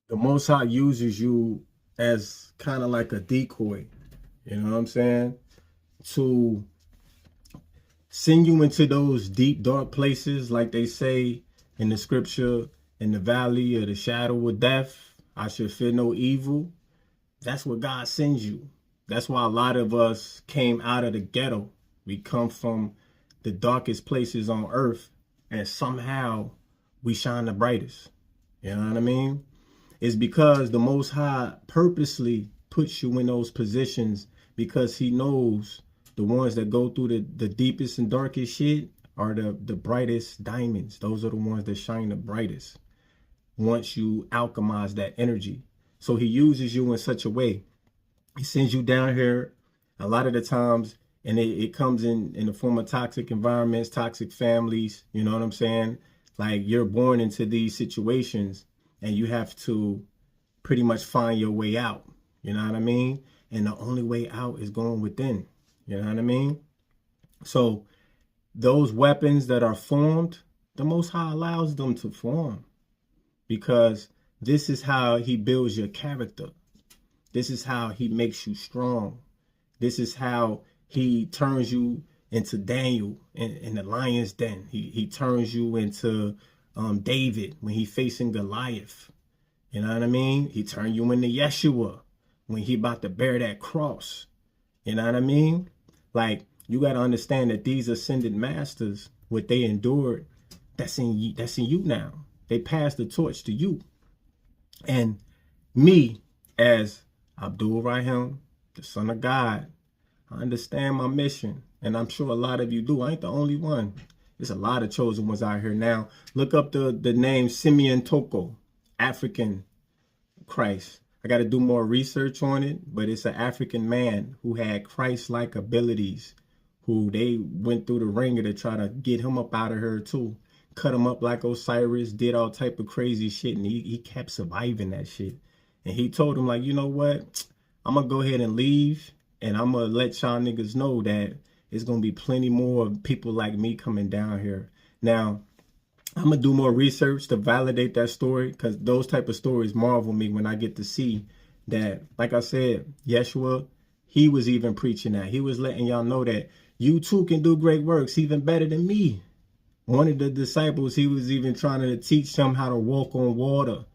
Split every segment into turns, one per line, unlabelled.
The Most High uses you as kind of like a decoy, you know what I'm saying? To send you into those deep, dark places, like they say in the scripture, in the valley of the shadow of death, I should fear no evil. That's what God sends you. That's why a lot of us came out of the ghetto. We come from the darkest places on earth, and somehow we shine the brightest. You know what I mean? It's because the Most High purposely puts you in those positions because he knows the ones that go through the deepest and darkest shit are the brightest diamonds. Those are the ones that shine the brightest once you alchemize that energy. So he uses you in such a way. He sends you down here a lot of the times, and it comes in the form of toxic environments, toxic families. You know what I'm saying? Like, you're born into these situations and you have to pretty much find your way out. You know what I mean? And the only way out is going within. You know what I mean? So those weapons that are formed, the Most High allows them to form, because this is how he builds your character. This is how he makes you strong. This is how he turns you into Daniel in the lion's den. He turns you into David when he facing Goliath. You know what I mean? He turned you into Yeshua when he about to bear that cross. You know what I mean? Like, you got to understand that these ascended masters, what they endured, that's in you now. They passed the torch to you. And me, as Abdul Rahim, the son of God, I understand my mission. And I'm sure a lot of you do. I ain't the only one. There's a lot of chosen ones out here now. Look up the name Simeon Toko, African Christ. I got to do more research on it, but it's an African man who had Christ-like abilities, who they went through the ringer to try to get him up out of her too. Cut him up like Osiris, did all type of crazy shit, and he kept surviving that shit. And he told him, like, you know what? I'm going to go ahead and leave, and I'm going to let y'all niggas know that it's going to be plenty more people like me coming down here. Now, I'm going to do more research to validate that story, because those type of stories marvel me when I get to see that, like I said, Yeshua, he was even preaching that. He was letting y'all know that you too can do great works, even better than me. One of the disciples, he was even trying to teach them how to walk on water.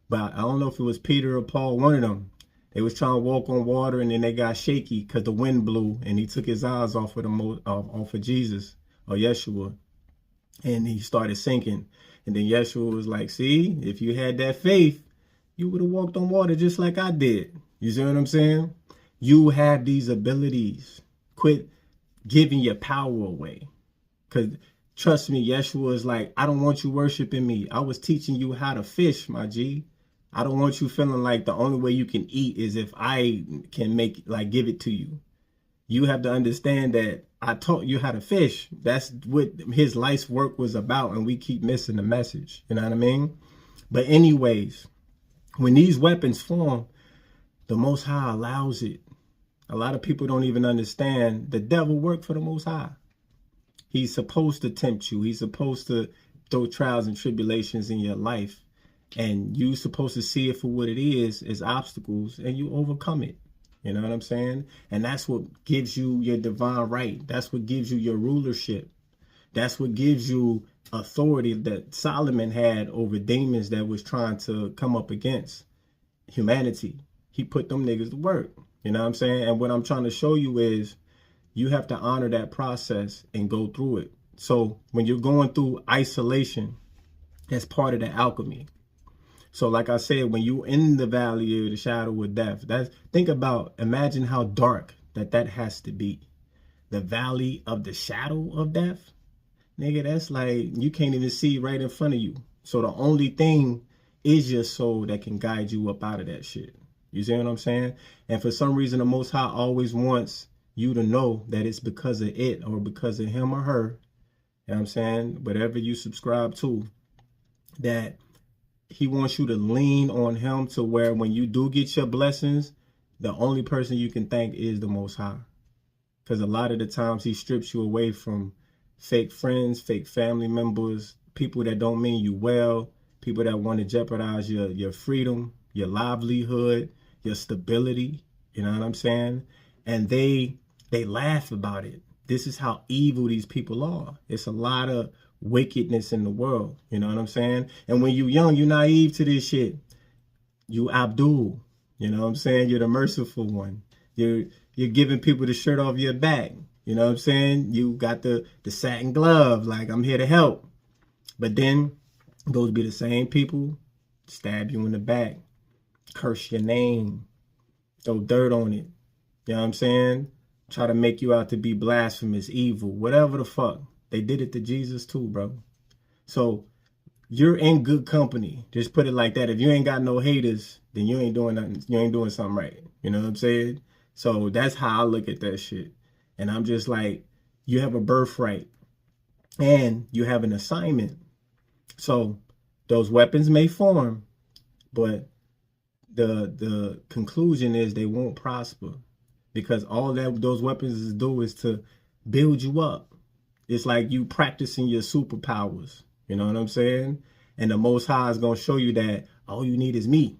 But I don't know if it was Peter or Paul, one of them. They was trying to walk on water, and then they got shaky because the wind blew, and he took his eyes off of Jesus or Yeshua, and he started sinking. And then Yeshua was like, see, if you had that faith, you would have walked on water just like I did. You see what I'm saying? You have these abilities. Quit giving your power away. Because trust me, Yeshua is like, I don't want you worshiping me. I was teaching you how to fish, my G. I don't want you feeling like the only way you can eat is if I can give it to you. You have to understand that I taught you how to fish. That's what his life's work was about, and we keep missing the message. You know what I mean? But anyways, when these weapons form, the Most High allows it. A lot of people don't even understand the devil worked for the Most High. He's supposed to tempt you. He's supposed to throw trials and tribulations in your life. And you're supposed to see it for what it is obstacles, and you overcome it. You know what I'm saying? And that's what gives you your divine right. That's what gives you your rulership. That's what gives you authority that Solomon had over demons that was trying to come up against humanity. He put them niggas to work. You know what I'm saying? And what I'm trying to show you is you have to honor that process and go through it. So when you're going through isolation, that's part of the alchemy. So like I said, when you in the valley of the shadow of death, imagine how dark that has to be. The valley of the shadow of death, nigga, that's like, you can't even see right in front of you. So the only thing is your soul that can guide you up out of that shit. You see what I'm saying? And for some reason, the Most High always wants you to know that it's because of it or because of him or her. You know what I'm saying? Whatever you subscribe to, that he wants you to lean on him to where when you do get your blessings, the only person you can thank is the Most High. Because a lot of the times he strips you away from fake friends, fake family members, people that don't mean you well, people that want to jeopardize your freedom. your livelihood, your stability. You know what I'm saying? And they laugh about it. This is how evil these people are. It's a lot of wickedness in the world. You know what I'm saying? And when you young, you naive to this shit. You Abdul. You know what I'm saying? You're the merciful one. You're giving people the shirt off your back. You know what I'm saying? You got the satin glove, like I'm here to help. But then those be the same people stab you in the back, curse your name, throw dirt on it. You know what I'm saying? Try to make you out to be blasphemous, evil, whatever the fuck. They did it to Jesus too, bro. So you're in good company. Just put it like that. If you ain't got no haters, then you ain't doing nothing. You ain't doing something right. You know what I'm saying? So that's how I look at that shit. And I'm just like, you have a birthright and you have an assignment. So those weapons may form, but the conclusion is they won't prosper, because all that those weapons do is to build you up. It's like you practicing your superpowers. You know what I'm saying? And the Most High is going to show you that all you need is me.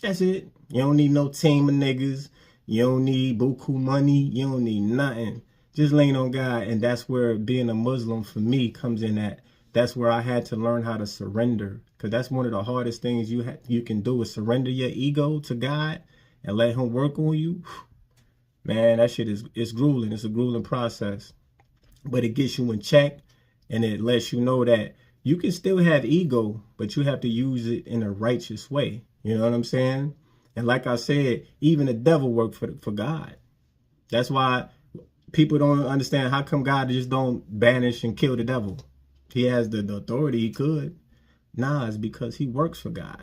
That's it. You don't need no team of niggas. You don't need buku money. You don't need nothing. Just lean on God. And that's where being a Muslim for me comes in at. That's where I had to learn how to surrender. Because that's one of the hardest things you can do, is surrender your ego to God and let him work on you. Man, that shit it's grueling. It's a grueling process. But it gets you in check, and it lets you know that you can still have ego, but you have to use it in a righteous way. You know what I'm saying? And like I said, even the devil worked for God. That's why people don't understand how come God just don't banish and kill the devil. He has the authority, he could. Nah, it's because he works for God.